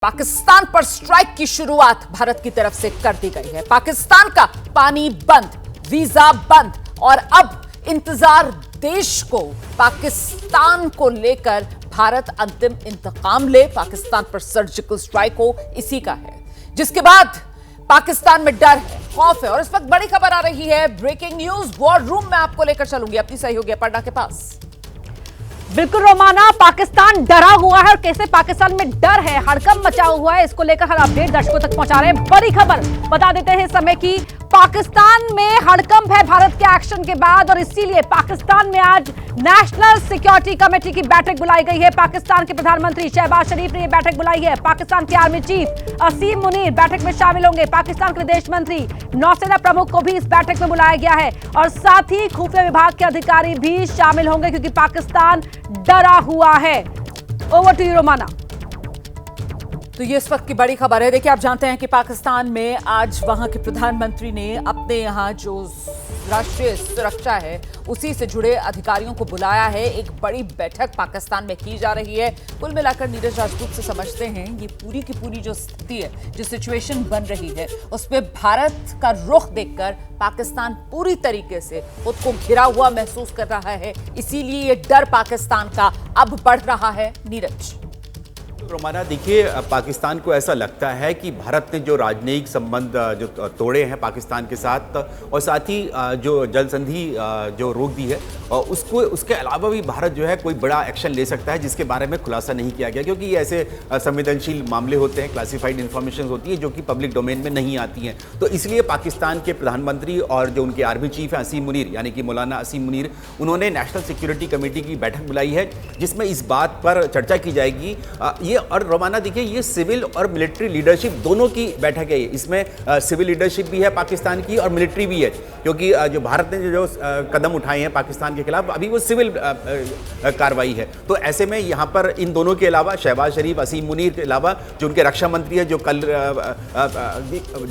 पाकिस्तान पर स्ट्राइक की शुरुआत भारत की तरफ से कर दी गई है। पाकिस्तान का पानी बंद, वीजा बंद और अब इंतजार देश को पाकिस्तान को लेकर भारत अंतिम इंतकाम ले, पाकिस्तान पर सर्जिकल स्ट्राइक हो, इसी का है। जिसके बाद पाकिस्तान में डर है, खौफ है और इस वक्त बड़ी खबर आ रही है, ब्रेकिंग न्यूज वॉर रूम में आपको लेकर चलूंगी अपनी सहयोगी अपर्णा के पास। बिल्कुल रोमाना, पाकिस्तान डरा हुआ है और कैसे पाकिस्तान में डर है, हड़कंप मचा हुआ है, इसको लेकर हर अपडेट दर्शकों तक पहुंचा रहे हैं। बड़ी खबर बता देते हैं इस समय की, पाकिस्तान में हड़कंप है भारत के एक्शन के बाद और इसीलिए पाकिस्तान में आज नेशनल सिक्योरिटी कमेटी की बैठक बुलाई गई है। पाकिस्तान के प्रधानमंत्री शहबाज शरीफ ने यह बैठक बुलाई है। पाकिस्तान के आर्मी चीफ असीम मुनीर बैठक में शामिल होंगे। पाकिस्तान के विदेश मंत्री, नौसेना प्रमुख को भी इस बैठक में बुलाया गया है और साथ ही खुफिया विभाग के अधिकारी भी शामिल होंगे क्योंकि पाकिस्तान डरा हुआ है। Over to you Romana. तो ये इस वक्त की बड़ी खबर है। देखिए, आप जानते हैं कि पाकिस्तान में आज वहां के प्रधानमंत्री ने अपने यहां जो राष्ट्रीय सुरक्षा है उसी से जुड़े अधिकारियों को बुलाया है। एक बड़ी बैठक पाकिस्तान में की जा रही है। कुल मिलाकर नीरज राजपूत से समझते हैं ये पूरी की पूरी जो स्थिति है, जो सिचुएशन बन रही है, उसमें भारत का रुख देखकर पाकिस्तान पूरी तरीके से खुद को घिरा हुआ महसूस कर रहा है। इसीलिए ये डर पाकिस्तान का अब बढ़ रहा है। नीरज रोमाना, देखिए, पाकिस्तान को ऐसा लगता है कि भारत ने जो राजनयिक संबंध जो तोड़े हैं पाकिस्तान के साथ और साथ ही जो जल संधि जो रोक दी है उसके अलावा भी भारत जो है कोई बड़ा एक्शन ले सकता है जिसके बारे में खुलासा नहीं किया गया, क्योंकि ये ऐसे संवेदनशील मामले होते हैं, क्लासिफाइड इंफॉर्मेशन होती है जो कि पब्लिक डोमेन में नहीं आती हैं। तो इसलिए पाकिस्तान के प्रधानमंत्री और जो उनके आर्मी चीफ हैं असीम मुनीर, यानी कि मौलाना असीम मुनीर, उन्होंने नेशनल सिक्योरिटी कमेटी की बैठक बुलाई है जिसमें इस बात पर चर्चा की जाएगी। ये और रोमाना, देखिए, ये सिविल और मिलिट्री लीडरशिप दोनों की बैठक है। इसमें सिविल लीडरशिप भी है पाकिस्तान की और मिलिट्री भी है, क्योंकि जो भारत ने जो कदम उठाए हैं पाकिस्तान के खिलाफ अभी वो सिविल कार्रवाई है। तो ऐसे में यहाँ पर इन दोनों के अलावा शहबाज शरीफ, असीम मुनीर के अलावा जो उनके रक्षा मंत्री है, जो कल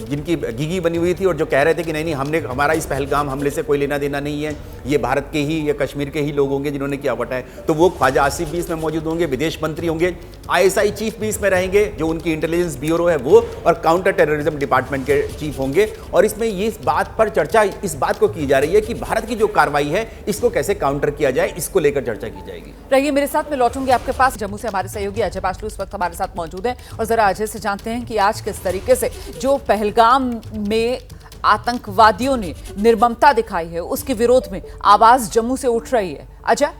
जिनकी घिघी बनी हुई थी और जो कह रहे थे कि नहीं हमारा इस पहलगाम हमले से कोई लेना देना नहीं है, ये भारत के ही या कश्मीर के ही लोग होंगे जिन्होंने किया हुआ है, तो वो ख्वाजा आसिफ भी इसमें मौजूद होंगे, विदेश मंत्री होंगे, ISI चीफ भी इसमें रहेंगे, जो उनकी इंटेलिजेंस ब्यूरो है वो, और काउंटर टेररिज्म डिपार्टमेंट के चीफ होंगे। और इसमें ये इस बात पर चर्चा इस बात को की जा रही है कि भारत की जो कार्रवाई है इसको कैसे काउंटर किया जाए, इसको लेकर चर्चा की जाएगी। रहिए मेरे साथ, मैं लौटूंगी आपके पास। जम्मू से हमारे सहयोगी अजय पाशलू इस वक्त हमारे साथ मौजूद हैं और जरा अजय से जानते हैं कि आज किस तरीके से जो पहलगाम में आतंकवादियों ने निर्ममता दिखाई है उसके विरोध में आवाज जम्मू से उठ रही है। अजय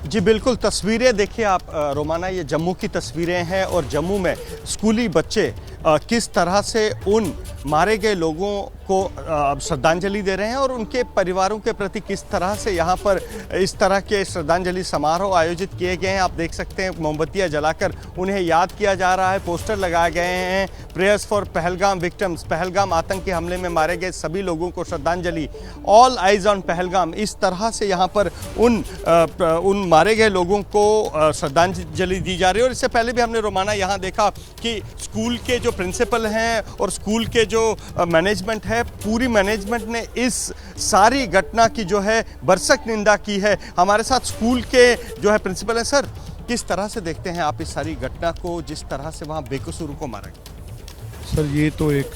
जी बिल्कुल, तस्वीरें देखिए आप रोमाना, ये जम्मू की तस्वीरें हैं और जम्मू में स्कूली बच्चे किस तरह से उन मारे गए लोगों को श्रद्धांजलि दे रहे हैं और उनके परिवारों के प्रति किस तरह से यहाँ पर इस तरह के श्रद्धांजलि समारोह आयोजित किए गए हैं। आप देख सकते हैं मोमबत्तियाँ जलाकर उन्हें याद किया जा रहा है, पोस्टर लगाए गए हैं, prayers for Pahalgam victims, Pahalgam आतंकी हमले में मारे गए सभी लोगों को श्रद्धांजलि, ऑल आइज ऑन पहलगाम, इस तरह से यहाँ पर उन मारे गए लोगों को श्रद्धांजलि दी जा रही है। और इससे पहले भी हमने रोमाना यहाँ देखा कि स्कूल के जो प्रिंसिपल हैं और स्कूल के जो मैनेजमेंट है, पूरी मैनेजमेंट ने इस सारी घटना की जो है भरसक निंदा की है। हमारे साथ स्कूल के जो है प्रिंसिपल हैं। सर, किस तरह से देखते हैं आप इस सारी घटना को, जिस तरह से वहाँ बेकसूर को मारा गया? सर, ये तो एक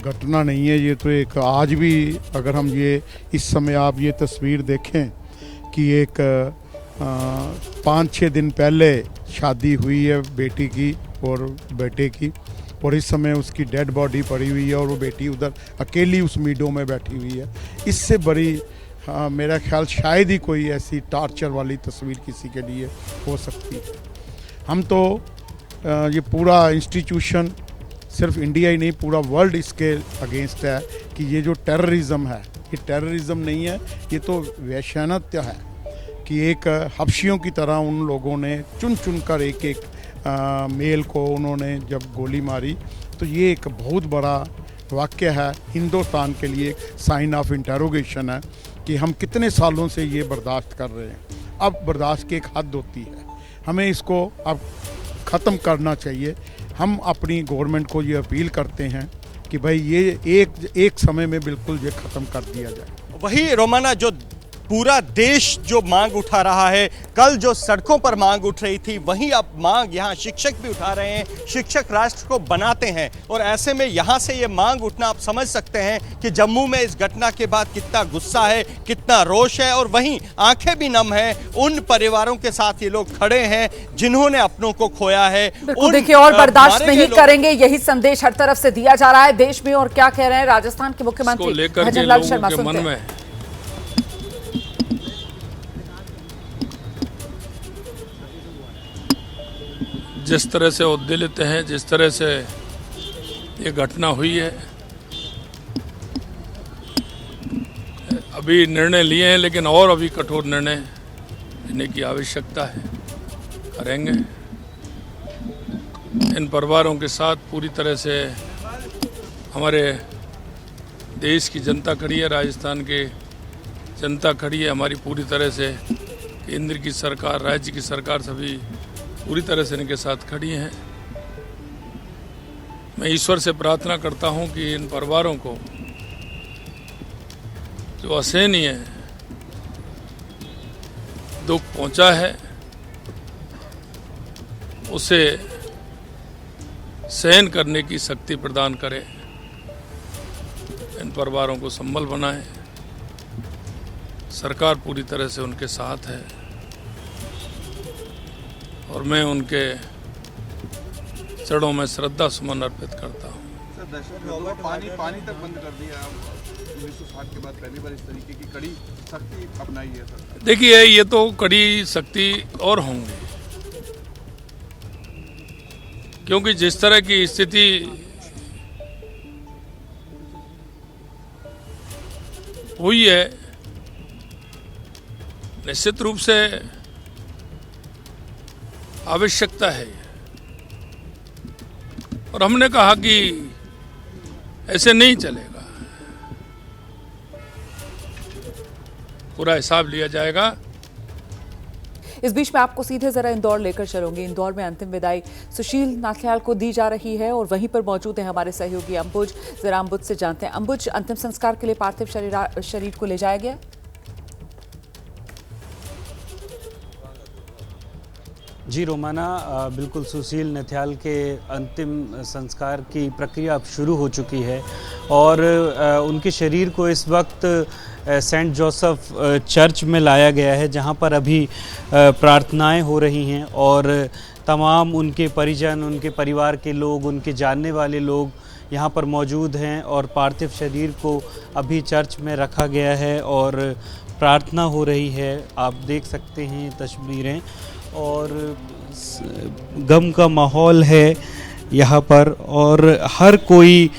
घटना नहीं है, ये तो एक आज भी अगर हम ये इस समय आप ये तस्वीर देखें कि एक 5-6 दिन पहले शादी हुई है बेटी की और बेटे की, और इस समय उसकी डेड बॉडी पड़ी हुई है और वो बेटी उधर अकेली उस मीडो में बैठी हुई है। इससे बड़ी मेरा ख्याल शायद ही कोई ऐसी टार्चर वाली तस्वीर किसी के लिए हो सकती है। हम तो ये पूरा इंस्टीट्यूशन, सिर्फ इंडिया ही नहीं पूरा वर्ल्ड इसके अगेंस्ट है कि ये जो टेररिज्म है, ये टेररिज्म नहीं है, ये तो वैश्यानत्य है कि एक हबशियों की तरह उन लोगों ने चुन चुन कर एक मेल को उन्होंने जब गोली मारी, तो ये एक बहुत बड़ा वाक़या है हिंदुस्तान के लिए, एक साइन ऑफ इंटरोगेशन है कि हम कितने सालों से ये बर्दाश्त कर रहे हैं। अब बर्दाश्त की एक हद होती है, हमें इसको अब ख़त्म करना चाहिए। हम अपनी गवर्नमेंट को ये अपील करते हैं कि भाई ये एक समय में बिल्कुल ये ख़त्म कर दिया जाए। वही रोमाना, जो पूरा देश जो मांग उठा रहा है, कल जो सड़कों पर मांग उठ रही थी वहीं अब मांग यहाँ शिक्षक भी उठा रहे हैं। शिक्षक राष्ट्र को बनाते हैं और ऐसे में यहाँ से ये मांग उठना आप समझ सकते हैं कि जम्मू में इस घटना के बाद कितना गुस्सा है, कितना रोष है और वहीं आंखें भी नम है उन परिवारों के साथ ये लोग खड़े हैं जिन्होंने अपनों को खोया है। देखिए और बर्दाश्त नहीं करेंगे, यही संदेश हर तरफ से दिया जा रहा है देश में। और क्या कह रहे हैं राजस्थान के मुख्यमंत्री भजनलाल शर्मा, सुनते हैं। जिस तरह से उद्वेलित हैं, जिस तरह से ये घटना हुई है, अभी निर्णय लिए हैं लेकिन और अभी कठोर निर्णय लेने की आवश्यकता है, करेंगे। इन परिवारों के साथ पूरी तरह से हमारे देश की जनता खड़ी है, राजस्थान की जनता खड़ी है हमारी पूरी तरह से। केंद्र की सरकार, राज्य की सरकार सभी पूरी तरह से इनके साथ खड़ी हैं। मैं ईश्वर से प्रार्थना करता हूं कि इन परिवारों को जो असहनीय दुख पहुंचा है उसे सहन करने की शक्ति प्रदान करे, इन परिवारों को संबल बनाए। सरकार पूरी तरह से उनके साथ है और मैं उनके चरणों में श्रद्धा सुमन अर्पित करता हूँ। सर, दहशत लोगों पानी तक बंद कर दिया। 1960 के बाद पहली बार इस तरीके की कड़ी सख्ती अपनाई है सर। देखिए ये तो कड़ी सख्ती और होंगी, क्योंकि जिस तरह की स्थिति हुई है निश्चित रूप से आवश्यकता है और हमने कहा कि ऐसे नहीं चलेगा, पूरा हिसाब लिया जाएगा। इस बीच में आपको सीधे जरा इंदौर लेकर चलूंगी। इंदौर में अंतिम विदाई सुशील नाथियाल को दी जा रही है और वहीं पर मौजूद है हमारे सहयोगी अंबुज। जरा अंबुज से जानते हैं, अंबुज, अंतिम संस्कार के लिए पार्थिव शरीर को ले जाया गया? जी रोमाना, बिल्कुल सुशील नथियाल के अंतिम संस्कार की प्रक्रिया अब शुरू हो चुकी है और उनके शरीर को इस वक्त सेंट जोसेफ चर्च में लाया गया है, जहां पर अभी प्रार्थनाएं हो रही हैं और तमाम उनके परिजन, उनके परिवार के लोग, उनके जानने वाले लोग यहां पर मौजूद हैं और पार्थिव शरीर को अभी चर्च में रखा गया है और प्रार्थना हो रही है। आप देख सकते हैं तस्वीरें और गम का माहौल है यहाँ पर और हर कोई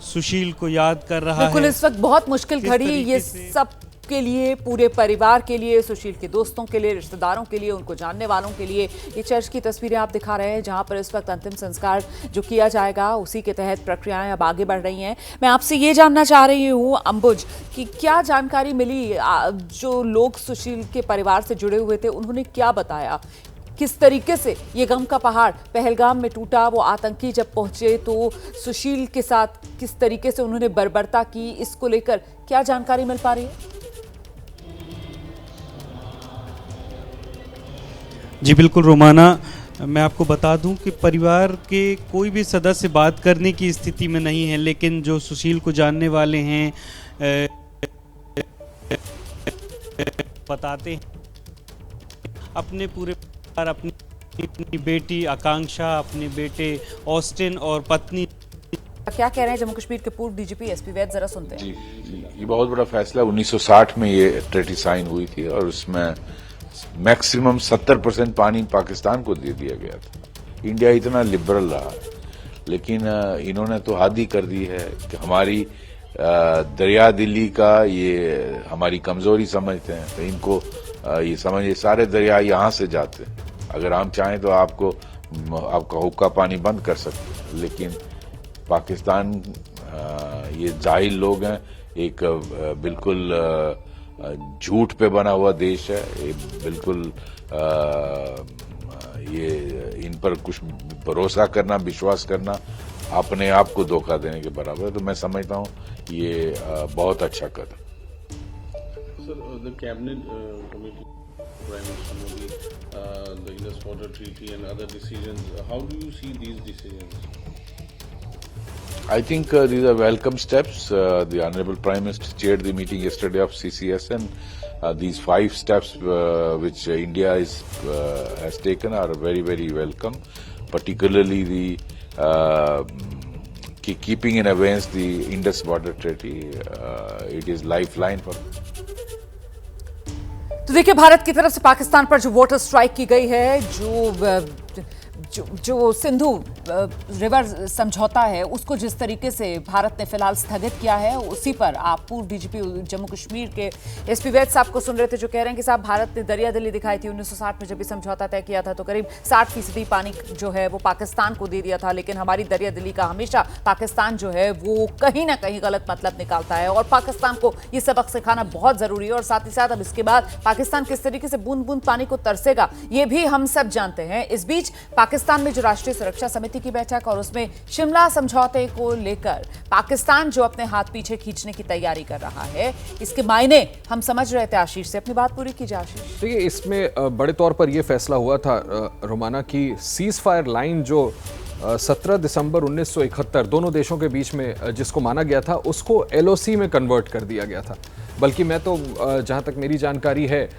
सुशील को याद कर रहा है। बिल्कुल, इस वक्त बहुत मुश्किल घड़ी ये सब के लिए, पूरे परिवार के लिए, सुशील के दोस्तों के लिए, रिश्तेदारों के लिए, उनको जानने वालों के लिए। ये चर्च की तस्वीरें आप दिखा रहे हैं जहां पर इस वक्त अंतिम संस्कार जो किया जाएगा उसी के तहत प्रक्रियाएं अब आगे बढ़ रही हैं। मैं आपसे ये जानना चाह रही हूँ अंबुज कि क्या जानकारी मिली, जो लोग सुशील के परिवार से जुड़े हुए थे उन्होंने क्या बताया, किस तरीके से ये गम का पहाड़ पहलगाम में टूटा, वो आतंकी जब पहुंचे तो सुशील के साथ किस तरीके से उन्होंने बर्बरता की, इसको लेकर क्या जानकारी मिल पा रही है? जी बिल्कुल रोमाना, मैं आपको बता दूं कि परिवार के कोई भी सदस्य बात करने की स्थिति में नहीं है, लेकिन जो सुशील को जानने वाले हैं बताते हैं अपने पूरे परिवार, अपनी बेटी आकांक्षा, अपने बेटे ऑस्टिन और पत्नी। क्या कह रहे हैं जम्मू कश्मीर के पूर्व डीजीपी एसपी वैद, जरा सुनते हैं। जी, ये बहुत बड़ा फैसला 1960 में ये ट्रीटी साइन हुई थी और उसमें मैक्सिमम 70% पानी पाकिस्तान को दे दिया गया था। इंडिया इतना लिबरल रहा, लेकिन इन्होंने तो हद ही कर दी है कि हमारी दरिया दिल्ली का ये हमारी कमजोरी समझते हैं। तो इनको ये समझिए सारे दरिया यहाँ से जाते हैं, अगर हम चाहें तो आपका हुक्का पानी बंद कर सकते हैं, लेकिन पाकिस्तान ये जाहिल लोग हैं, एक बिल्कुल झूठ पे बना हुआ देश है, ये बिल्कुल ये इन पर कुछ भरोसा करना, विश्वास करना अपने आप को धोखा देने के बराबर है। तो मैं समझता हूँ ये बहुत अच्छा कदम। the cabinet committee, Prime Minister Modi, the Indus Water Treaty and other decisions, how do you see these decisions? I think these are welcome steps. The Honorable Prime Minister chaired the meeting yesterday of CCS, and these 5 steps which India has taken are very, very welcome. Particularly the keeping in abeyance the Indus Water Treaty. It is lifeline for. तो देखिए, भारत की तरफ से पाकिस्तान पर जो water strike की गई है, जो सिंधु रिवर समझौता है, उसको जिस तरीके से भारत ने फिलहाल स्थगित किया है, उसी पर आप पूर्व डीजीपी जम्मू कश्मीर के एसपी वैद साहब को सुन रहे थे, जो कह रहे हैं कि साहब, भारत ने दरियादिली दिखाई थी 1960 में जब ये समझौता तय किया था, तो करीब 60% पानी जो है वो पाकिस्तान को दे दिया था। लेकिन हमारी दरियादिली का हमेशा पाकिस्तान जो है वो कहीं ना कहीं गलत मतलब निकालता है, और पाकिस्तान को ये सबक सिखाना बहुत जरूरी है। और साथ ही साथ अब इसके बाद पाकिस्तान किस तरीके से बूंद बूंद पानी को तरसेगा, ये भी हम सब जानते हैं। इस बीच पाकिस्तान में जो राष्ट्रीय सुरक्षा समिति की बैठक और उसमें शिमला समझौते को लेकर पाकिस्तान जो अपने हाथ पीछे खींचने की तैयारी कर रहा है, इसके मायने हम समझ रहे थे। आशीष से अपनी बात पूरी कीजिए। आशीष, देखिए, इसमें बड़े तौर पर यह फैसला हुआ था रोमाना की सीज फायर लाइन जो 17 दिसंबर 1971 दोनों देशों के बीच में जिसको माना गया था, उसको LOC में कन्वर्ट कर दिया गया था। बल्कि मैं तो जहाँ तक मेरी जानकारी है,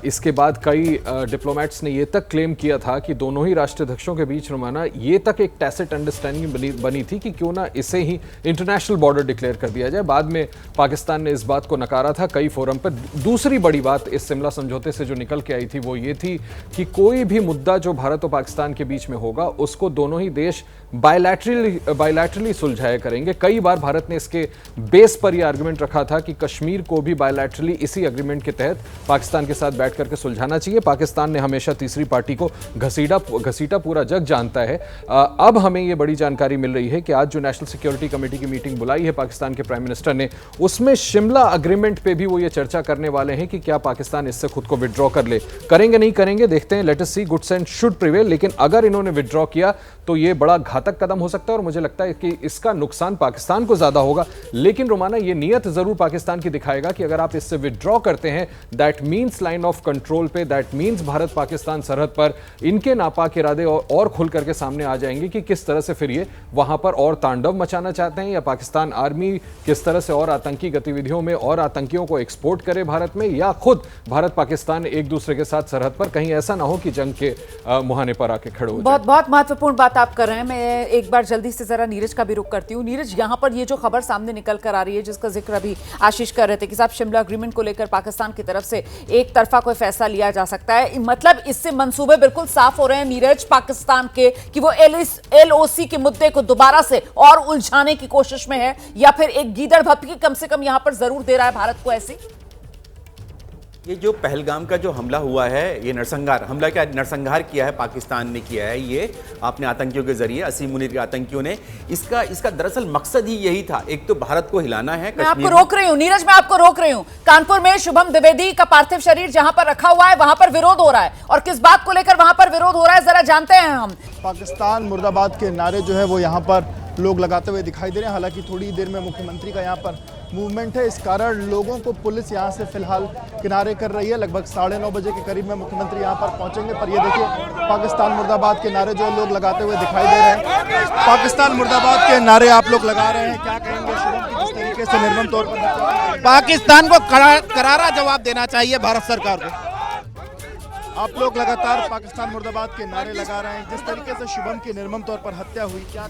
इसके बाद कई डिप्लोमेट्स ने ये तक क्लेम किया था कि दोनों ही राष्ट्राध्यक्षों के बीच रोमाना ये तक एक टैसिट अंडरस्टैंडिंग बनी थी कि क्यों ना इसे ही इंटरनेशनल बॉर्डर डिक्लेयर कर दिया जाए। बाद में पाकिस्तान ने इस बात को नकारा था कई फोरम पर। दूसरी बड़ी बात इस शिमला समझौते से जो निकल के आई थी वो ये थी कि कोई भी मुद्दा जो भारत और पाकिस्तान के बीच में होगा, उसको दोनों ही देश बायलैटरली सुलझाया करेंगे। कई बार भारत ने इसके बेस पर यह आर्गुमेंट रखा था कि कश्मीर को भी बायलैटरली इसी एग्रीमेंट के तहत पाकिस्तान के साथ बैठ करके सुलझाना चाहिए। पाकिस्तान ने हमेशा तीसरी पार्टी को घसीटा पूरा जग जानता है। अब हमें यह बड़ी जानकारी मिल रही है कि आज जो नेशनल सिक्योरिटी कमेटी की मीटिंग बुलाई है पाकिस्तान के प्राइम मिनिस्टर ने, उसमें शिमला अग्रीमेंट पे भी वो ये चर्चा करने वाले हैं कि क्या पाकिस्तान इससे खुद को विड्रॉ कर ले। करेंगे नहीं करेंगे देखते हैं, let us see, good sense should prevail. लेकिन अगर इन्होंने विड्रॉ किया तो ये बड़ा घातक कदम हो सकता है, और मुझे लगता है कि इसका नुकसान पाकिस्तान को ज्यादा होगा। लेकिन रोमाना, ये नियत जरूर पाकिस्तान की दिखाएगा कि अगर आप इससे विड्रॉ करते हैं, that means line of control पे, दैट मींस भारत पाकिस्तान सरहद पर इनके नापाक इरादे और खुल करके सामने आ जाएंगे कि किस तरह से फिर ये वहां पर और तांडव मचाना चाहते हैं, या पाकिस्तान आर्मी किस तरह से और आतंकी गतिविधियों में और आतंकियों को एक्सपोर्ट करे भारत में, या खुद भारत पाकिस्तान एक दूसरे के साथ सरहद पर कहीं ऐसा ना हो कि जंग के मुहाने पर आके खड़े हो जाए। बहुत बहुत महत्वपूर्ण बात आप कर रहे हैं। मैं एक बार जल्दी से जरा नीरज का भी रुख करती हूँ। नीरज, यहाँ पर ये जो खबर सामने निकल कर आ रही है, जिसका जिक्र अभी आशीष कर रहे थे कि साहब, शिमला अग्रीमेंट को लेकर पाकिस्तान की तरफ से एक तरफा कोई फैसला लिया जा सकता है, मतलब इससे मंसूबे बिल्कुल साफ हो रहे हैं नीरज पाकिस्तान के कि वो LOC के मुद्दे को दोबारा से और उलझाने की कोशिश में है, या फिर एक गीदड़ भपकी कम से कम यहां पर जरूर दे रहा है भारत को ऐसी। ये जो पहलगाम का जो हमला हुआ है, ये नरसंहार किया है पाकिस्तान ने किया है, ये अपने आतंकियों के जरिए, असीम मुनीर के आतंकियों ने। इसका दरअसल मकसद ही यही था, एक तो भारत को हिलाना है। मैं आपको रोक रही हूँ नीरज, मैं आपको रोक रही हूँ। कानपुर में शुभम द्विवेदी का पार्थिव शरीर जहां पर रखा हुआ है, वहां पर विरोध हो रहा है, और किस बात को लेकर वहां पर विरोध हो रहा है जरा जानते हैं हम। पाकिस्तान मुर्दाबाद के नारे जो है वो यहाँ पर लोग लगाते हुए दिखाई दे रहे हैं। हालांकि थोड़ी देर में मुख्यमंत्री का यहाँ पर मूवमेंट है, इस कारण लोगों को पुलिस यहाँ से फिलहाल किनारे कर रही है। लगभग 9:30 बजे के करीब में मुख्यमंत्री यहाँ पर पहुँचेंगे। पर ये देखिए, पाकिस्तान मुर्दाबाद के नारे जो लोग लगाते हुए दिखाई दे रहे हैं। पाकिस्तान मुर्दाबाद के नारे आप लोग लगा रहे हैं, क्या कहेंगे शुभम की जिस तरीके से निर्मम तौर पर पाकिस्तान को करारा जवाब देना चाहिए भारत सरकार को। आप लोग लगातार पाकिस्तान मुर्दाबाद के नारे लगा रहे हैं, जिस तरीके से शुभम की निर्मम तौर पर हत्या हुई, क्या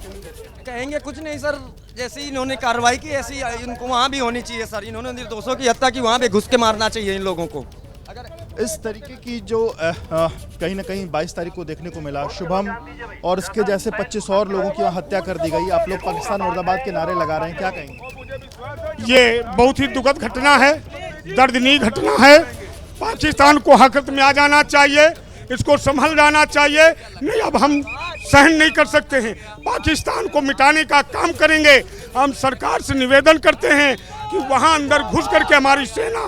कहेंगे? कुछ नहीं सर, जैसी इन्होंने कार्रवाई की ऐसी इनको वहाँ भी होनी चाहिए सर। इन्होंने निर्दोषों की हत्या की, वहाँ भी घुस के मारना चाहिए इन लोगों को। अगर इस तरीके की जो कहीं ना कहीं 22 तारीख को देखने को मिला, शुभम और इसके जैसे 25 और लोगों की हत्या कर दी गई, आप लोग पाकिस्तान मुर्दाबाद के नारे लगा रहे हैं, क्या कहेंगे? ये बहुत ही दुखद घटना है, दर्दनीय घटना है। पाकिस्तान को हरकत में आ जाना चाहिए, इसको संभल जाना चाहिए। नहीं, अब हम सहन नहीं कर सकते हैं, पाकिस्तान को मिटाने का काम करेंगे। हम सरकार से निवेदन करते हैं कि वहां अंदर घुस करके हमारी सेना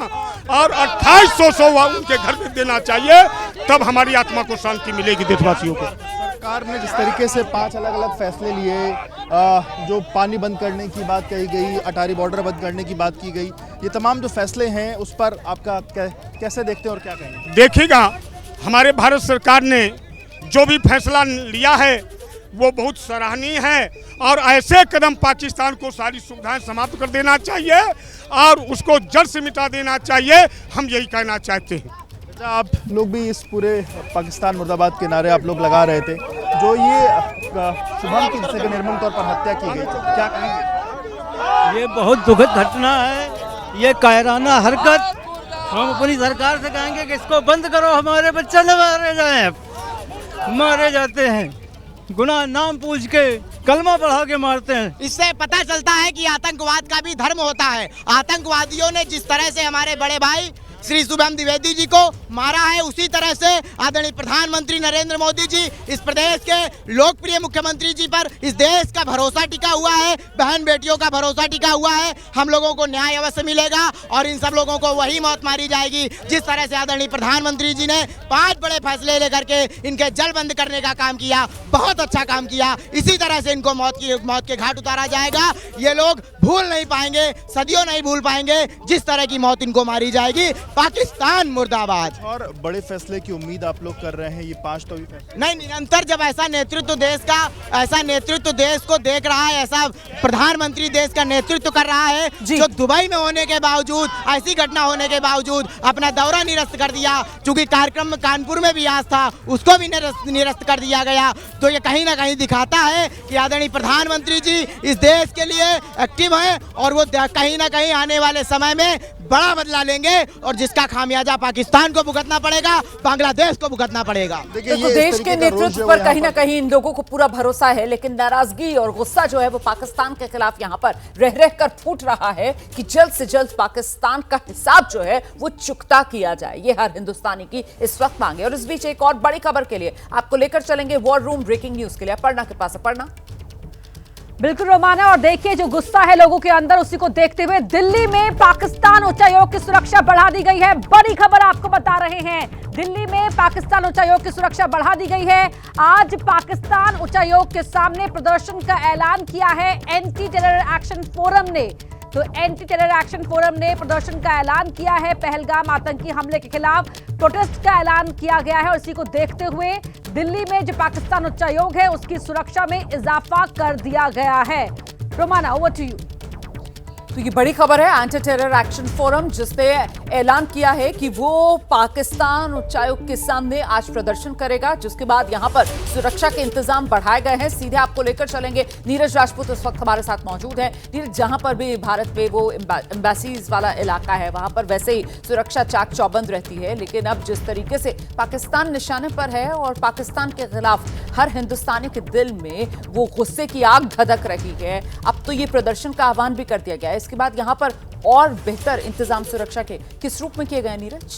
और 2800 उनके घर में देना चाहिए, तब हमारी आत्मा को शांति मिलेगी देशवासियों को। सरकार ने जिस तरीके से 5 अलग अलग फैसले लिए, जो पानी बंद करने की बात कही गई, अटारी बॉर्डर बंद करने की बात की गई, ये तमाम जो फैसले हैं उस पर आपका कैसे देखते हैं और क्या कहेंगे? देखिएगा, हमारे भारत सरकार ने जो भी फैसला लिया है वो बहुत सराहनीय है और ऐसे कदम पाकिस्तान को सारी सुविधाएं समाप्त कर देना चाहिए और उसको जड़ से मिटा देना चाहिए, हम यही कहना चाहते हैं। अच्छा, आप लोग भी इस पूरे पाकिस्तान मुर्दाबाद के नारे आप लोग लगा रहे थे, जो ये शुभम की जिससे निर्मम तौर पर हत्या की गई, क्या कहेंगे? ये बहुत दुखद घटना है, ये कायराना हरकत। हम अपनी सरकार से कहेंगे कि इसको बंद करो, हमारे बच्चे न मारे जाते हैं, गुनाह नाम पूछ के कलमा पढ़ा के मारते हैं। इससे पता चलता है कि आतंकवाद का भी धर्म होता है। आतंकवादियों ने जिस तरह से हमारे बड़े भाई श्री शुभम द्विवेदी जी को मारा है, उसी तरह से आदरणीय प्रधानमंत्री नरेंद्र मोदी जी, इस प्रदेश के लोकप्रिय मुख्यमंत्री जी पर इस देश का भरोसा टिका हुआ है, बहन बेटियों का भरोसा टिका हुआ है। हम लोगों को न्याय अवश्य मिलेगा और इन सब लोगों को वही मौत मारी जाएगी जिस तरह से आदरणीय प्रधानमंत्री जी ने 5 बड़े फैसले लेकर के इनके जल बंद करने का काम किया, बहुत अच्छा काम किया। इसी तरह से इनको मौत के घाट उतारा जाएगा। ये लोग भूल नहीं पाएंगे, सदियों नहीं भूल पाएंगे जिस तरह की मौत इनको मारी जाएगी। पाकिस्तान मुर्दाबाद। और बड़े फैसले की उम्मीद आप लोग कर रहे हैं, ये 5 तो भी फैसले नहीं, निरंतर जब ऐसा नेतृत्व देश को देख रहा है, ऐसा प्रधानमंत्री देश का नेतृत्व कर रहा है, जो दुबई में होने के बावजूद, ऐसी घटना होने के बावजूद अपना दौरा निरस्त कर दिया, चूंकि कार्यक्रम कानपुर में भी आज था उसको भी निरस्त कर दिया गया, तो ये कहीं ना कहीं दिखाता है कि आदरणीय प्रधानमंत्री जी इस देश के लिए एक्टिव हैं और वो कहीं ना कहीं आने वाले समय में बड़ा बदला लेंगे और जिसका खामियाजा पाकिस्तान को भुगतना पड़ेगा, बांग्लादेश को भुगतना पड़ेगा। देखिए, देश के नेतृत्व पर कहीं ना कहीं इन लोगों को पूरा भरोसा है, लेकिन नाराजगी और गुस्सा जो है वो पाकिस्तान के खिलाफ यहाँ पर रह रह कर फूट रहा है कि जल्द से जल्द पाकिस्तान का हिसाब जो है वो चुकता किया जाए। ये हर हिंदुस्तानी की इस वक्त मांग है। और इस बीच एक और बड़ी खबर के लिए आपको लेकर चलेंगे वॉर रूम ब्रेकिंग न्यूज के लिए। अपर्णा के पास। अपर्णा। बिल्कुल रोमाना, और देखिए जो गुस्सा है लोगों के अंदर, उसी को देखते हुए दिल्ली में पाकिस्तान उच्चायोग की सुरक्षा बढ़ा दी गई है। बड़ी खबर आपको बता रहे हैं, दिल्ली में पाकिस्तान उच्चायोग की सुरक्षा बढ़ा दी गई है। आज पाकिस्तान उच्चायोग के सामने प्रदर्शन का ऐलान किया है एंटी टेरर एक्शन फोरम ने। तो एंटी टेरर एक्शन फोरम ने प्रदर्शन का ऐलान किया है। पहलगाम आतंकी हमले के खिलाफ प्रोटेस्ट का ऐलान किया गया है और इसी को देखते हुए दिल्ली में जो पाकिस्तान उच्चायोग है उसकी सुरक्षा में इजाफा कर दिया गया है। Romana, over to you. तो ये बड़ी खबर है, एंटी टेरर एक्शन फोरम जिसने ऐलान किया है कि वो पाकिस्तान उच्चायोग के सामने आज प्रदर्शन करेगा, जिसके बाद यहां पर सुरक्षा के इंतजाम बढ़ाए गए हैं। सीधे आपको लेकर चलेंगे, नीरज राजपूत इस वक्त हमारे साथ मौजूद है। नीरज, जहां पर भी भारत में वो एम्बेसीज वाला इलाका है वहां पर वैसे ही सुरक्षा चाक चौबंद रहती है, लेकिन अब जिस तरीके से पाकिस्तान निशाने पर है और पाकिस्तान के खिलाफ हर हिंदुस्तानी के दिल में वो गुस्से की आग धधक रही है, अब तो ये प्रदर्शन का आह्वान भी कर दिया गया है। इसके बाद यहां पर और बेहतर इंतजाम सुरक्षा के किस रूप में किए गए नीरज?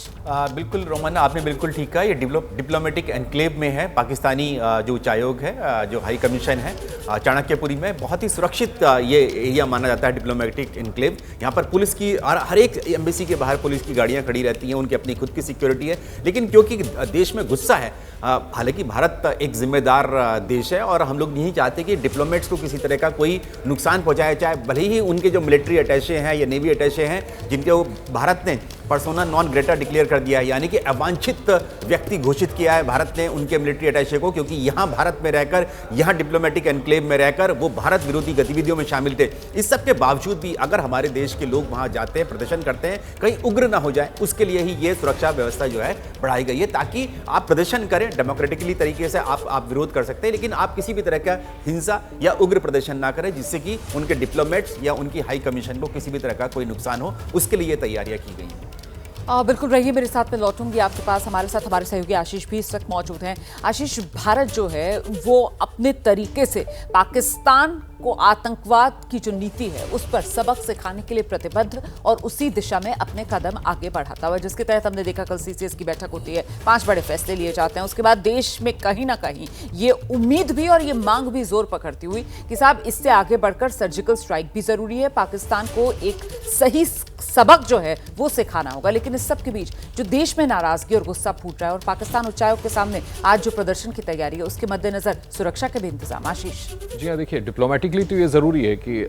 बिल्कुल रोमाना, आपने बिल्कुल ठीक कहा। ये डिप्लोमेटिक एनक्लेव में है। पाकिस्तानी जो उच्चायोग है, जो हाई कमीशन है चाणक्यपुरी में, बहुत ही सुरक्षित ये एरिया माना जाता है डिप्लोमेटिक एनक्लेव। यहाँ पर पुलिस की हर एक एम्बेसी के बाहर पुलिस की गाड़ियाँ खड़ी रहती हैं, उनकी अपनी खुद की सिक्योरिटी है। लेकिन क्योंकि देश में गुस्सा है, हालांकि भारत एक जिम्मेदार देश है और हम लोग नहीं चाहते कि डिप्लोमेट्स को किसी तरह का कोई नुकसान पहुँचाया, चाहे भले ही उनके जो मिलिट्री अटैचे हैं या नेवी अटैचे हैं जिनके वो भारत ने पर्सोना नॉन ग्रेटा डिक्लेयर कर दिया है, यानी कि अवांछित व्यक्ति घोषित किया है भारत ने उनके मिलिट्री अटैचे को, क्योंकि यहाँ भारत में रहकर, यहाँ डिप्लोमेटिक एनक्लेव में रहकर वो भारत विरोधी गतिविधियों में शामिल थे। इस सब के बावजूद भी अगर हमारे देश के लोग वहाँ जाते हैं, प्रदर्शन करते हैं, कहीं उग्र ना हो जाए, उसके लिए ही ये सुरक्षा व्यवस्था जो है बढ़ाई गई है, ताकि आप प्रदर्शन करें डेमोक्रेटिकली तरीके से, आप विरोध कर सकते हैं, लेकिन आप किसी भी तरह का हिंसा या उग्र प्रदर्शन ना करें जिससे कि उनके डिप्लोमेट्स या उनकी हाई कमीशन को किसी भी तरह का कोई नुकसान हो। उसके लिए तैयारियां की गई हैं। बिल्कुल रहिए मेरे साथ, में लौटूंगी आपके पास। हमारे साथ हमारे सहयोगी आशीष भी इस वक्त मौजूद हैं। आशीष, भारत जो है वो अपने तरीके से पाकिस्तान को आतंकवाद की जो नीति है उस पर सबक सिखाने के लिए प्रतिबद्ध और उसी दिशा में अपने कदम आगे बढ़ाता हुआ, जिसके तहत हमने देखा कल सीसीएस की बैठक होती है, 5 बड़े फैसले लिए जाते हैं। उसके बाद देश में कहीं ना कहीं ये उम्मीद भी और ये मांग भी जोर पकड़ती हुई कि साहब इससे आगे बढ़कर सर्जिकल स्ट्राइक भी जरूरी है, पाकिस्तान को एक सही सबक जो है वो सिखाना होगा। लेकिन इस सब के बीच जो देश में नाराजगी और गुस्सा फूट रहा है और पाकिस्तान उच्चायोग के सामने आज जो प्रदर्शन की तैयारी है उसके मद्देनजर सुरक्षा के भी इंतजाम। आशीष जी हाँ, देखिए डिप्लोमेटिकली तो ये ज़रूरी है कि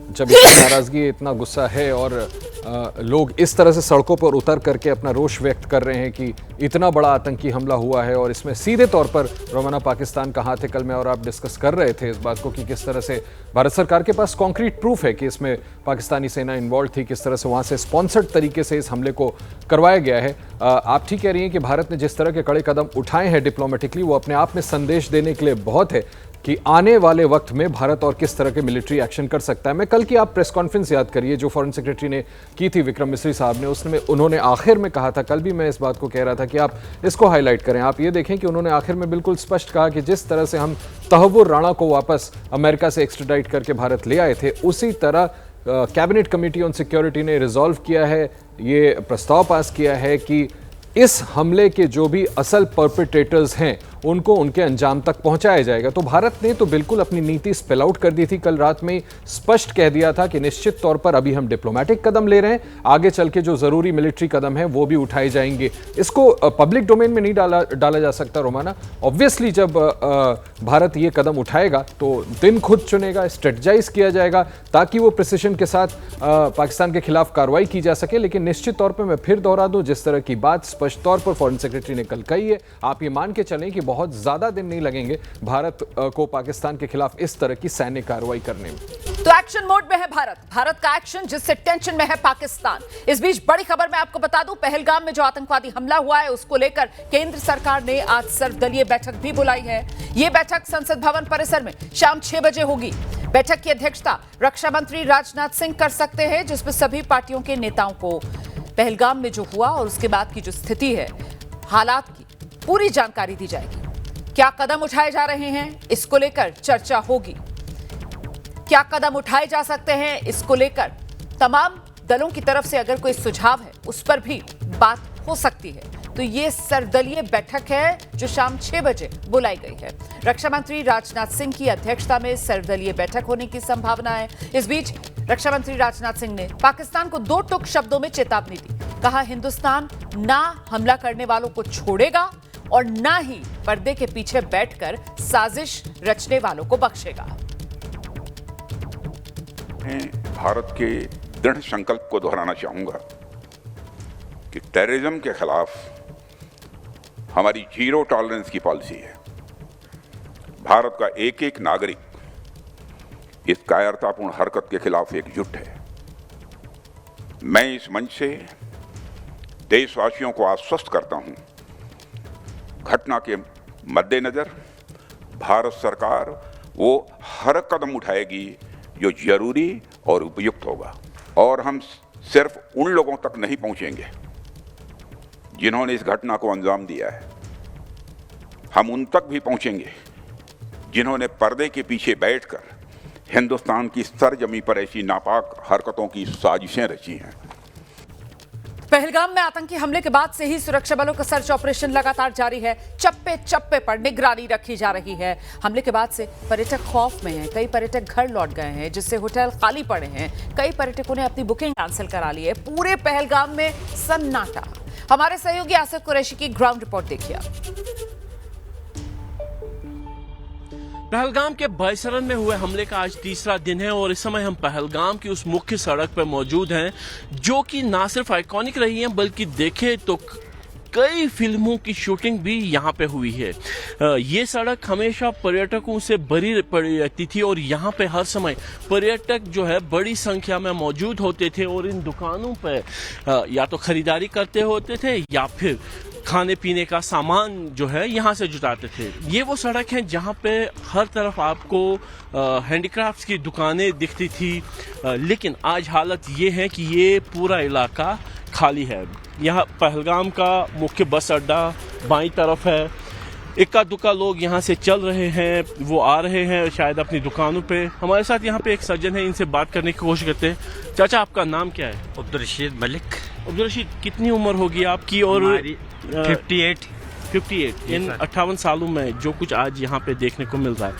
जब इतनी नाराजगी, इतना गुस्सा है और लोग इस तरह से सड़कों पर उतर करके अपना रोष व्यक्त कर रहे हैं कि इतना बड़ा आतंकी हमला हुआ है और इसमें सीधे तौर पर रोमाना पाकिस्तान का हाथ है। कल मैं और आप डिस्कस कर रहे थे इस बात को कि किस तरह से भारत सरकार के पास कॉन्क्रीट प्रूफ है कि इसमें पाकिस्तानी सेना इन्वॉल्व थी, किस तरह से वहां से स्पॉन्सर्ड तरीके से इस हमले को करवाया गया है। आप ठीक कह रही हैं कि भारत ने जिस तरह के कड़े कदम उठाए हैं डिप्लोमेटिकली, वो अपने आप में संदेश देने के लिए बहुत है कि आने वाले वक्त में भारत और किस तरह के मिलिट्री एक्शन कर सकता है। मैं कल की आप प्रेस कॉन्फ्रेंस याद करिए जो फॉरेन सेक्रेटरी ने की थी विक्रम मिस्री साहब ने, उसमें उन्होंने आखिर में कहा था, कल भी मैं इस बात को कह रहा था कि आप इसको हाईलाइट करें। आप ये देखें कि उन्होंने आखिर में बिल्कुल स्पष्ट कहा कि जिस तरह से हम तहव्वुर राणा को वापस अमेरिका से एक्स्ट्राडाइट करके भारत ले आए थे, उसी तरह कैबिनेट कमेटी ऑन सिक्योरिटी ने रिजॉल्व किया है, ये प्रस्ताव पास किया है कि इस हमले के जो भी असल परपेट्रेटर्स हैं उनको उनके अंजाम तक पहुंचाया जाएगा। तो भारत ने तो बिल्कुल अपनी नीति स्पेल आउट कर दी थी, कल रात में स्पष्ट कह दिया था कि निश्चित तौर पर अभी हम डिप्लोमेटिक कदम ले रहे हैं, आगे चल के जो जरूरी मिलिट्री कदम है वो भी उठाए जाएंगे। इसको पब्लिक डोमेन में नहीं डाला जा सकता रोमाना। ऑब्वियसली जब भारत ये कदम उठाएगा तो दिन खुद चुनेगा, स्ट्रेटजाइज किया जाएगा ताकि वो प्रिसिशन के साथ पाकिस्तान के खिलाफ कार्रवाई की जा सके। लेकिन निश्चित तौर पर मैं फिर दोहरा दूं, जिस तरह की बात स्पष्ट तौर पर फॉरेन सेक्रेटरी ने कल कही है, आप ये मान के चलें कि बहुत ज्यादा दिन नहीं लगेंगे भारत को पाकिस्तान के खिलाफ इस तरह की सैन्य कार्रवाई करने में। तो एक्शन मोड में है भारत का एक्शन, जिससे टेंशन में है पाकिस्तान। इस बीच बड़ी खबर मैं आपको बता दूं, पहलगाम में जो आतंकवादी हमला हुआ है उसको लेकर केंद्र सरकार ने आज सर्वदलीय बैठक भी बुलाई है। यह बैठक संसद भवन परिसर में शाम 6 बजे होगी। बैठक की अध्यक्षता रक्षा मंत्री राजनाथ सिंह कर सकते हैं, जिसमें सभी पार्टियों के नेताओं को पहलगाम में जो हुआ और उसके बाद की जो स्थिति है, हालात की पूरी जानकारी दी जाएगी। क्या कदम उठाए जा रहे हैं इसको लेकर चर्चा होगी, क्या कदम उठाए जा सकते हैं इसको लेकर तमाम दलों की तरफ से अगर कोई सुझाव है उस पर भी बात हो सकती है। तो ये सर्वदलीय बैठक है जो शाम 6 बजे बुलाई गई है। रक्षा मंत्री राजनाथ सिंह की अध्यक्षता में सर्वदलीय बैठक होने की संभावना है। इस बीच रक्षा मंत्री राजनाथ सिंह ने पाकिस्तान को 2 टूक शब्दों में चेतावनी दी। कहा, हिंदुस्तान ना हमला करने वालों को छोड़ेगा और ना ही पर्दे के पीछे बैठकर साजिश रचने वालों को बख्शेगा। मैं भारत के दृढ़ संकल्प को दोहराना चाहूंगा कि टेररिज्म के खिलाफ हमारी जीरो टॉलरेंस की पॉलिसी है। भारत का एक एक नागरिक इस कायरतापूर्ण हरकत के खिलाफ एकजुट है। मैं इस मंच से देशवासियों को आश्वस्त करता हूं, घटना के मद्देनजर भारत सरकार वो हर कदम उठाएगी जो जरूरी और उपयुक्त होगा। और हम सिर्फ उन लोगों तक नहीं पहुंचेंगे जिन्होंने इस घटना को अंजाम दिया है, हम उन तक भी पहुंचेंगे जिन्होंने पर्दे के पीछे बैठकर हिंदुस्तान की सरजमी पर ऐसी नापाक हरकतों की साजिशें रची हैं। पहलगाम में आतंकी हमले के बाद से ही सुरक्षा बलों का सर्च ऑपरेशन लगातार जारी है। चप्पे चप्पे पर निगरानी रखी जा रही है। हमले के बाद से पर्यटक खौफ में हैं, कई पर्यटक घर लौट गए हैं, जिससे होटल खाली पड़े हैं। कई पर्यटकों ने अपनी बुकिंग कैंसिल करा ली है। पूरे पहलगाम में सन्नाटा। हमारे सहयोगी आसिफ कुरैशी की ग्राउंड रिपोर्ट देखिए। पहलगाम के बायसरन में हुए हमले का आज तीसरा दिन है और इस समय हम पहलगाम की उस मुख्य सड़क पर मौजूद हैं, जो कि ना सिर्फ आइकॉनिक रही है बल्कि देखे तो कई फिल्मों की शूटिंग भी यहाँ पे हुई है। ये सड़क हमेशा पर्यटकों से भरी पड़ी रहती थी और यहाँ पे हर समय पर्यटक जो है बड़ी संख्या में मौजूद होते थे और इन दुकानों पे या तो खरीदारी करते होते थे या फिर खाने पीने का सामान जो है यहाँ से जुटाते थे। ये वो सड़क है जहाँ पे हर तरफ आपको हैंडीक्राफ्ट्स की दुकानें दिखती थी, लेकिन आज हालत ये है कि ये पूरा इलाका खाली है। यहाँ पहलगाम का मुख्य बस अड्डा बाईं तरफ है। इक्का दुक्का लोग यहाँ से चल रहे हैं, वो आ रहे हैं शायद अपनी दुकानों पे। हमारे साथ यहाँ पे एक सज्जन है, इनसे बात करने की कोशिश करते हैं। चाचा, आपका नाम क्या है? अब्दुल रशीद मलिक। अब्दुल रशीद, कितनी उम्र होगी आपकी? और 58 इन 58 सालों में जो कुछ आज यहाँ पे देखने को मिल रहा है,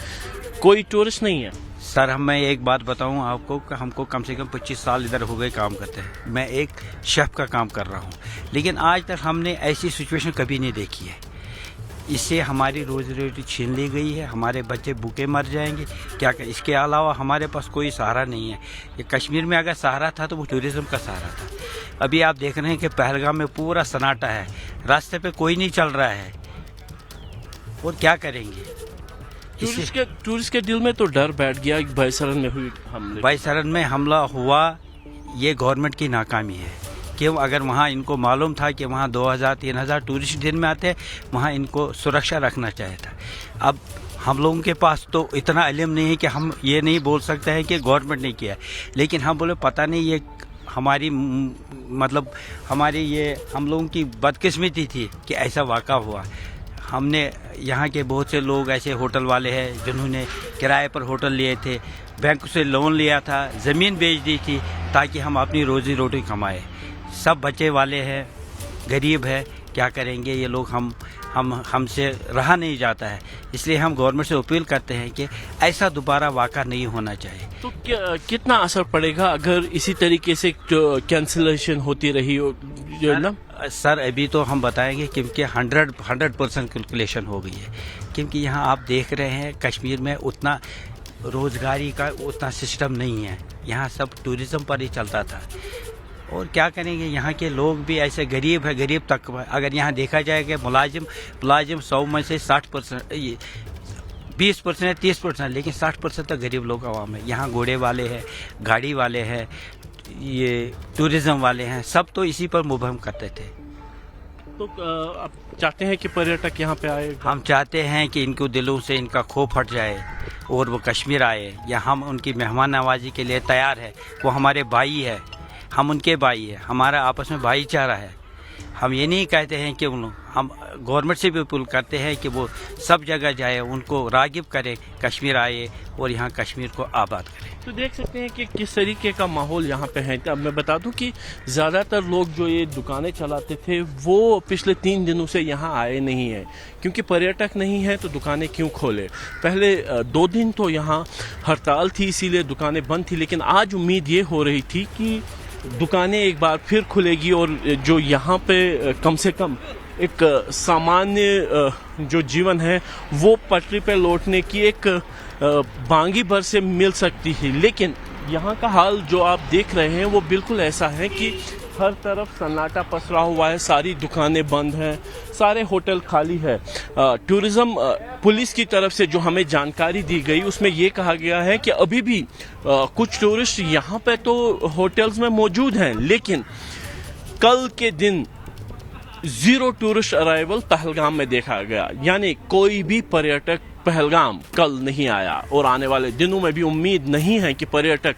कोई टूरिस्ट नहीं है? सर, मैं एक बात बताऊं आपको कि हमको कम से कम 25 साल इधर हो गए काम करते हैं। मैं एक शेफ का काम कर रहा हूं, लेकिन आज तक हमने ऐसी सिचुएशन कभी नहीं देखी है। इससे हमारी रोजी रोटी छीन ली गई है, हमारे बच्चे भूखे मर जाएंगे। क्या कर, इसके अलावा हमारे पास कोई सहारा नहीं है। ये कश्मीर में अगर सहारा था तो वो टूरिज़्म का सहारा था। अभी आप देख रहे हैं कि पहलगाम में पूरा सन्नाटा है, रास्ते पे कोई नहीं चल रहा है, और क्या करेंगे। टूरिस्ट के दिल में तो डर बैठ गया। भाईसरन में हुई हमले, भाईसरन में हमला हुआ, ये गवर्नमेंट की नाकामी है। क्यों? अगर वहाँ इनको मालूम था कि वहाँ 2000-3000 टूरिस्ट दिन में आते हैं, वहाँ इनको सुरक्षा रखना चाहिए था। अब हम लोगों के पास तो इतना इल्म नहीं है कि हम ये नहीं बोल सकते हैं कि गवर्नमेंट ने किया है, लेकिन हम बोले पता नहीं ये हमारी मतलब हमारी ये हम लोगों की बदकिस्मती थी कि ऐसा वाक़ा हुआ। हमने यहाँ के बहुत से लोग ऐसे होटल वाले हैं जिन्होंने किराए पर होटल लिए थे, बैंक से लोन लिया था, ज़मीन बेच दी थी ताकि हम अपनी रोज़ी रोटी कमाएं। सब बच्चे वाले हैं, गरीब है, क्या करेंगे ये लोग। हमसे रहा नहीं जाता है, इसलिए हम गवर्नमेंट से अपील करते हैं कि ऐसा दोबारा वाक़ा नहीं होना चाहिए। तो कितना असर पड़ेगा अगर इसी तरीके से कैंसिलेशन होती रही हो ना? सर अभी तो हम बताएंगे क्योंकि 100% कैलकुलेशन हो गई है, क्योंकि यहाँ आप देख रहे हैं कश्मीर में उतना रोज़गारी का उतना सिस्टम नहीं है। यहाँ सब टूरिज़्म पर ही चलता था, और क्या करेंगे। यहाँ के लोग भी ऐसे गरीब है, गरीब तक। अगर यहाँ देखा जाए कि मुलाजिम 100 में से 60%, 20% 30%, लेकिन 60% तो गरीब लोग आवाम है। यहाँ घोड़े वाले हैं, गाड़ी वाले हैं, ये टूरिज़्म वाले हैं, सब तो इसी पर मुबहम करते थे। तो आप चाहते हैं कि पर्यटक यहाँ पे आए? हम चाहते हैं कि इनको दिलों से इनका खौफ हट जाए और वो कश्मीर आए, या हम उनकी मेहमान नवाजी के लिए तैयार है। वो हमारे भाई है, हम उनके भाई है, हमारा आपस में भाईचारा है। हम ये नहीं कहते हैं कि हम गवर्नमेंट से भी अपील करते हैं कि वो सब जगह जाए, उनको रागिब करें, कश्मीर आए और यहाँ कश्मीर को आबाद करें। तो देख सकते हैं कि किस तरीके का माहौल यहाँ पे है। अब मैं बता दूं कि ज़्यादातर लोग जो ये दुकानें चलाते थे वो पिछले 3 दिनों से यहाँ आए नहीं हैं, क्योंकि पर्यटक नहीं है तो दुकानें क्यों खोले। पहले 2 दिन तो यहाँ हड़ताल थी, इसीलिए दुकानें बंद थी, लेकिन आज उम्मीद ये हो रही थी कि दुकानें एक बार फिर खुलेगी और जो यहाँ पे कम से कम एक सामान्य जो जीवन है वो पटरी पे लौटने की एक बांगी भर से मिल सकती है। लेकिन यहाँ का हाल जो आप देख रहे हैं वो बिल्कुल ऐसा है कि हर तरफ सन्नाटा पसरा हुआ है, सारी दुकानें बंद हैं, सारे होटल खाली है। टूरिज़्म पुलिस की तरफ से जो हमें जानकारी दी गई उसमें ये कहा गया है कि अभी भी कुछ टूरिस्ट यहाँ पे तो होटल्स में मौजूद हैं, लेकिन कल के दिन 0 टूरिस्ट अराइवल पहलगाम में देखा गया, यानी कोई भी पर्यटक पहलगाम कल नहीं आया और आने वाले दिनों में भी उम्मीद नहीं है कि पर्यटक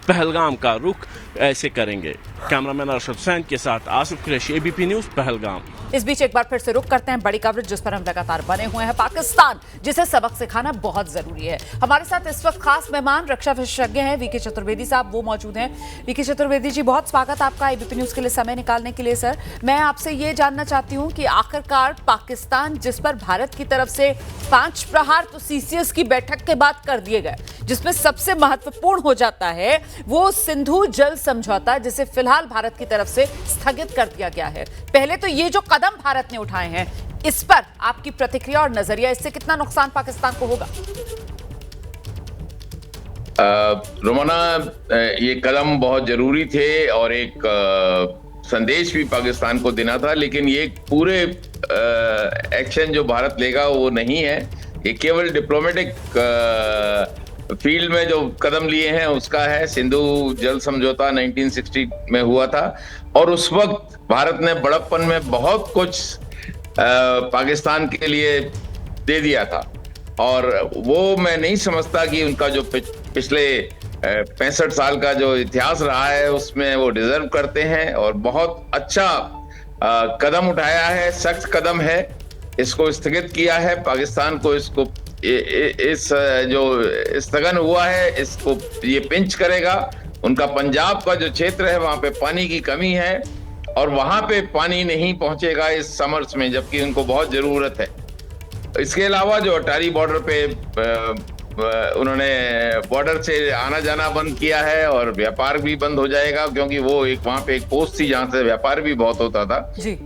पहलगाम का रुख ऐसे करेंगे। कैमरामैन अरशद हुसैन के साथ आसिफ कुरैशी, एबीपी न्यूज़, पहलगाम। इस बीच एक बार फिर से रुक करते हैं बड़ी कवरेज जिस पर हम लगातार बने हुए हैं, पाकिस्तान जिसे सबक सिखाना बहुत जरूरी है। हमारे साथ इस वक्त खास मेहमान रक्षा विशेषज्ञ हैं वीके चतुर्वेदी साहब, वो मौजूद हैं। वीके चतुर्वेदी जी, बहुत स्वागत आपका एबीपी न्यूज़ के लिए समय निकालने के लिए। सर, मैं आपसे ये जानना चाहती हूँ कि आखिरकार पाकिस्तान जिस पर भारत की तरफ से 5 प्रहार तो सीसीएस की बैठक के बाद कर दिए गए, जिसमें सबसे महत्वपूर्ण हो जाता है वो सिंधु जल समझौता, जिसे फिलहाल भारत की तरफ से स्थगित कर दिया गया है। पहले तो ये जो कदम भारत ने उठाए हैं, इस पर आपकी प्रतिक्रिया और नजरिया, इससे कितना नुकसान पाकिस्तान को होगा? रोमाना, ये कदम बहुत जरूरी थे और एक संदेश भी पाकिस्तान को देना था, लेकिन ये पूरे एक्शन जो भारत लेगा वो नहीं है। ये केवल डिप्लोमेटिक फील्ड में जो कदम लिए हैं उसका है। सिंधु जल समझौता 1960 में हुआ था और उस वक्त भारत ने बड़प्पन में बहुत कुछ पाकिस्तान के लिए दे दिया था, और वो मैं नहीं समझता कि उनका जो पिछले 65 साल का जो इतिहास रहा है उसमें वो डिजर्व करते हैं। और बहुत अच्छा कदम उठाया है, सख्त कदम है, इसको स्थगित किया है। पाकिस्तान को इसको इस जो स्थगन हुआ है इसको ये पिंच करेगा। उनका पंजाब का जो क्षेत्र है वहां पे पानी की कमी है और वहां पे पानी नहीं पहुंचेगा इस समर्स में, जबकि उनको बहुत जरूरत है। इसके अलावा जो अटारी बॉर्डर पे उन्होंने बॉर्डर से आना जाना बंद किया है और व्यापार भी बंद हो जाएगा, क्योंकि वो एक वहां पे एक पोस्ट थी जहां से व्यापार भी बहुत होता था जी।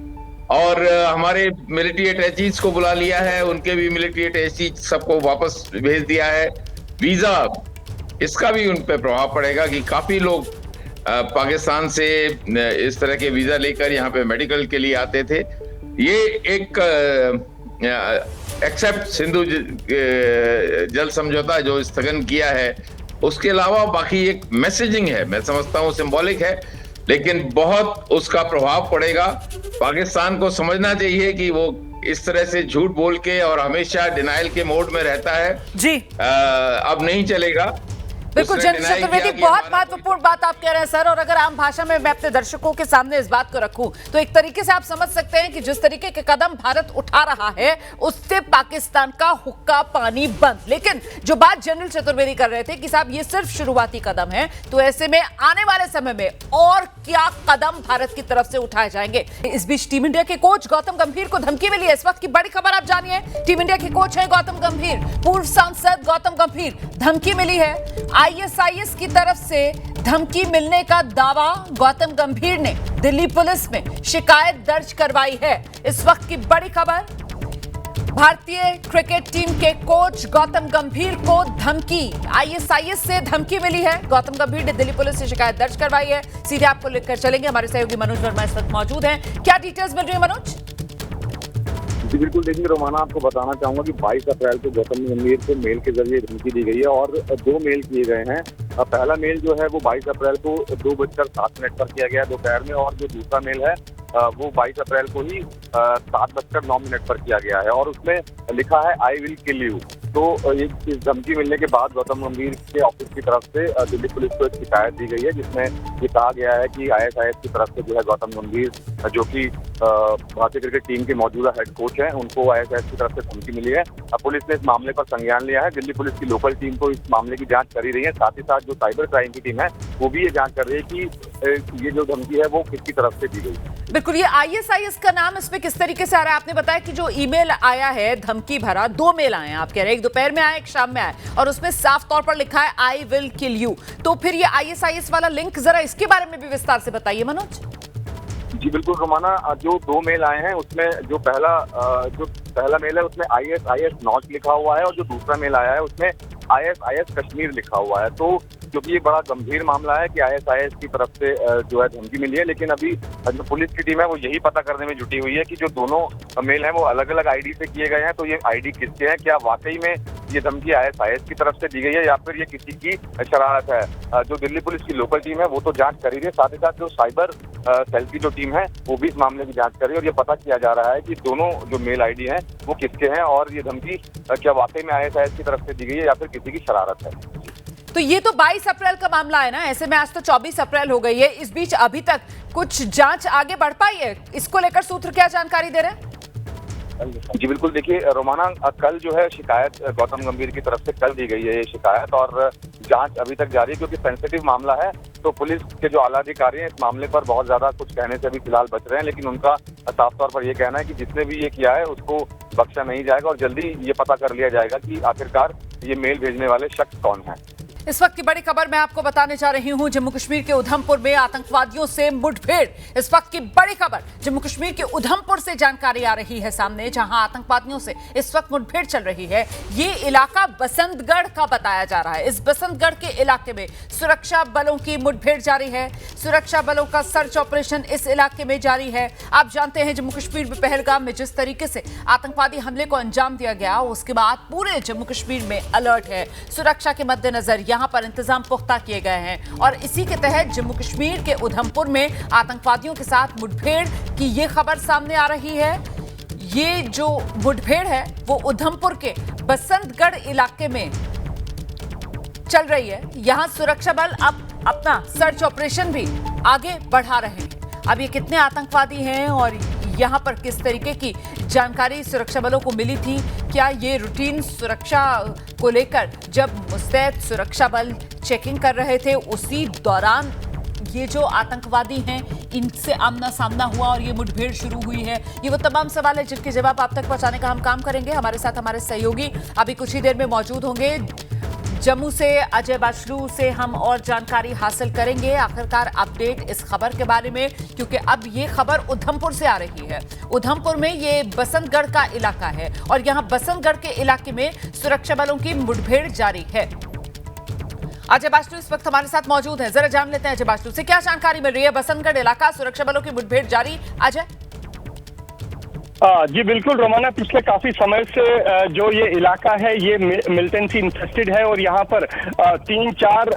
और हमारे मिलिट्री अटैचीज को बुला लिया है, उनके भी मिलिट्री अटैचीज सबको वापस भेज दिया है। वीजा, इसका भी उन पर प्रभाव पड़ेगा कि काफी लोग पाकिस्तान से इस तरह के वीजा लेकर यहाँ पे मेडिकल के लिए आते थे। ये एक एक्सेप्ट सिंधु जल समझौता जो स्थगन किया है, उसके अलावा बाकी एक मैसेजिंग है, मैं समझता हूँ सिंबॉलिक है, लेकिन बहुत उसका प्रभाव पड़ेगा। पाकिस्तान को समझना चाहिए कि वो इस तरह से झूठ बोल के और हमेशा डिनाइल के मोड में रहता है जी, अब नहीं चलेगा। बिल्कुल जनरल चतुर्वेदी, बहुत महत्वपूर्ण बात आप कह रहे हैं सर। और अगर आम भाषा में मैं अपने दर्शकों के सामने इस बात को रखूं तो एक तरीके से आप समझ सकते हैं कि जिस तरीके के कदम भारत उठा रहा है उससे पाकिस्तान का हुक्का पानी बंद। लेकिन जो बात जनरल चतुर्वेदी कर रहे थे कि साहब ये सिर्फ शुरुआती कदम है, तो ऐसे में आने वाले समय में और क्या कदम भारत की तरफ से उठाए जाएंगे। इस बीच टीम इंडिया के कोच गौतम गंभीर को धमकी मिली है। इस वक्त की बड़ी खबर आप जानिए। टीम इंडिया के कोच है गौतम गंभीर, पूर्व सांसद गौतम गंभीर, धमकी मिली है। आईएसआईएस की तरफ से धमकी मिलने का दावा गौतम गंभीर ने दिल्ली पुलिस में शिकायत दर्ज करवाई है। इस वक्त की बड़ी खबर, भारतीय क्रिकेट टीम के कोच गौतम गंभीर को धमकी, आईएसआईएस से धमकी मिली है। गौतम गंभीर ने दिल्ली पुलिस से शिकायत दर्ज करवाई है। सीधे आपको लेकर चलेंगे, हमारे सहयोगी मनोज वर्मा इस वक्त मौजूद हैं। क्या डिटेल्स मिल रही है मनोज? जी बिल्कुल, देखिए रोमाना, आपको बताना चाहूंगा कि 22 अप्रैल को गौतम गंभीर को मेल के जरिए धमकी दी गई है और 2 मेल किए गए हैं। पहला मेल जो है वो 22 अप्रैल को 2:07 पर किया गया दोपहर में, और जो दूसरा मेल है वो 22 अप्रैल को ही 7:09 पर किया गया है और उसमें लिखा है आई विल किल यू। तो इस धमकी मिलने के बाद गौतम गंभीर के ऑफिस की तरफ से दिल्ली पुलिस को एक शिकायत दी गई है, जिसमें ये कहा गया है कि आईएसआईएस की तरफ से जो है गौतम गंभीर, जो कि भारतीय क्रिकेट टीम के मौजूदा हेड कोच हैं, उनको आईएसआईएस की तरफ से धमकी मिली है। पुलिस ने इस मामले पर संज्ञान लिया है। दिल्ली पुलिस की लोकल टीम को इस मामले की जांच कर ही रही है। साथ ही साथ जो साइबर क्राइम की टीम है वो भी ये जांच कर रही है कि ये जो धमकी है वो किसकी तरफ से दी गई। बिल्कुल, ये आईएसआईएस का नाम इसमें किस तरीके से आ रहा है? आपने बताया कि जो ईमेल आया है धमकी भरा, 2 मेल आए हैं आप कह रहे हैं, एक दोपहर में आया, एक शाम में आया, और उसमें साफ तौर पर लिखा है आई विल किल यू। तो फिर ये आईएसआईएस वाला लिंक, जरा इसके बारे में भी विस्तार से बताइए मनोज। जी बिल्कुल रोमाना, जो 2 मेल आए हैं उसमें जो पहला मेल है उसमें आईएसआईएस नॉट लिखा हुआ है और जो दूसरा मेल आया है उसमें आईएसआईएस कश्मीर लिखा हुआ है। तो क्योंकि ये बड़ा गंभीर मामला है कि आईएसआईएस की तरफ से जो है धमकी मिली है, लेकिन अभी जो पुलिस की टीम है वो यही पता करने में जुटी हुई है कि जो दोनों मेल हैं वो अलग अलग आईडी से किए गए हैं, तो ये आईडी किसके हैं, क्या वाकई में ये धमकी आईएसआईएस की तरफ से दी गई है या फिर ये किसी की शरारत है। जो दिल्ली पुलिस की लोकल टीम है वो तो जांच कर ही रही है, साथ ही साथ जो साइबर सेल की जो टीम है वो भी इस मामले की जांच कर रही है और ये पता किया जा रहा है कि दोनों जो मेल आईडी हैं वो किसके हैं और ये धमकी क्या वाकई में आईएसआईएस की तरफ से दी गई है या फिर किसी की शरारत है। तो ये तो 22 अप्रैल का मामला है ना, ऐसे में आज तो 24 अप्रैल हो गई है। इस बीच अभी तक कुछ जांच आगे बढ़ पाई है? इसको लेकर सूत्र क्या जानकारी दे रहे हैं? जी बिल्कुल, देखिए रोमाना, कल जो है शिकायत गौतम गंभीर की तरफ से कल दी गई है ये शिकायत, और जांच अभी तक जारी है क्योंकि सेंसिटिव मामला है। तो पुलिस के जो आला अधिकारी हैं इस मामले पर बहुत ज्यादा कुछ कहने से अभी फिलहाल बच रहे हैं, लेकिन उनका साफ तौर पर ये कहना है कि जिसने भी ये किया है उसको बख्शा नहीं जाएगा और जल्दी ये पता कर लिया जाएगा कि आखिरकार ये मेल भेजने वाले शख्स कौन है। इस वक्त की बड़ी खबर मैं आपको बताने जा रही हूं। जम्मू कश्मीर के उधमपुर में आतंकवादियों से मुठभेड़। इस वक्त की बड़ी खबर जम्मू कश्मीर के उधमपुर से जानकारी आ रही है सामने, जहां आतंकवादियों से इस वक्त मुठभेड़ चल रही है। ये इलाका बसंतगढ़ का बताया जा रहा है। इस बसंतगढ़ के इलाके में सुरक्षा बलों की मुठभेड़ जारी है। सुरक्षा बलों का सर्च ऑपरेशन इस इलाके में जारी है। आप जानते हैं जम्मू कश्मीर में पहलगाम में जिस तरीके से आतंकवादी हमले को अंजाम दिया गया, उसके बाद पूरे जम्मू कश्मीर में अलर्ट है। सुरक्षा के मद्देनजर यहां पर इंतजाम पुख्ता किए गए हैं और इसी के तहत जम्मू कश्मीर के उधमपुर में आतंकवादियों के साथ मुठभेड़ की ये खबर सामने आ रही है। ये जो मुठभेड़ है वो उधमपुर के बसंतगढ़ इलाके में चल रही है। यहां सुरक्षा बल अब अपना सर्च ऑपरेशन भी आगे बढ़ा रहे हैं। अब ये कितने आतंकवादी हैं और यहां पर किस तरीके की जानकारी सुरक्षा बलों को मिली थी, क्या ये रूटीन सुरक्षा को लेकर जब मुस्तैद सुरक्षा बल चेकिंग कर रहे थे उसी दौरान ये जो आतंकवादी हैं इनसे आमना सामना हुआ और ये मुठभेड़ शुरू हुई है? ये वो तमाम सवाल है जिनके जवाब आप तक पहुंचाने का हम काम करेंगे। हमारे साथ हमारे सहयोगी अभी कुछ ही देर में मौजूद होंगे। जम्मू से अजय बाचलू से हम और जानकारी हासिल करेंगे, आखिरकार अपडेट इस खबर के बारे में, क्योंकि अब ये खबर उधमपुर से आ रही है। उधमपुर में ये बसंतगढ़ का इलाका है और यहां बसंतगढ़ के इलाके में सुरक्षा बलों की मुठभेड़ जारी है। अजय बाचलू इस वक्त हमारे साथ मौजूद हैं, जरा जान लेते हैं अजय बाचलू से क्या जानकारी मिल रही है। बसंतगढ़ इलाका, सुरक्षा बलों की मुठभेड़ जारी। अजय। जी बिल्कुल रोमाना, पिछले काफी समय से जो ये इलाका है ये मिलिटेंसी इन्फेस्टेड है और यहाँ पर 3-4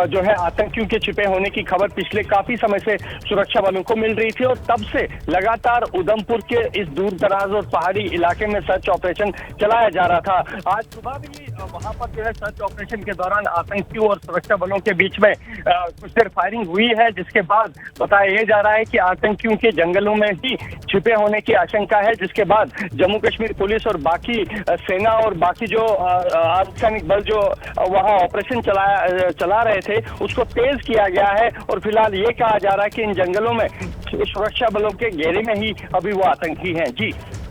जो है आतंकियों के छिपे होने की खबर पिछले काफी समय से सुरक्षा बलों को मिल रही थी और तब से लगातार उधमपुर के इस दूर दराज और पहाड़ी इलाके में सर्च ऑपरेशन चलाया जा रहा था। आज सुबह भी वहाँ पर जो है सर्च ऑपरेशन के दौरान आतंकियों और सुरक्षा बलों के बीच में कुछ देर फायरिंग हुई है, जिसके बाद बताया जा रहा है कि आतंकियों के जंगलों में ही छिपे होने की आशंका है, जिसके बाद जम्मू कश्मीर पुलिस और बाकी सेना और बाकी जो अर्धसैनिक बल जो वहां ऑपरेशन चला रहे थे उसको तेज किया गया है और फिलहाल ये कहा जा रहा है कि इन जंगलों में सुरक्षा बलों के घेरे में ही अभी वो आतंकी हैं। जी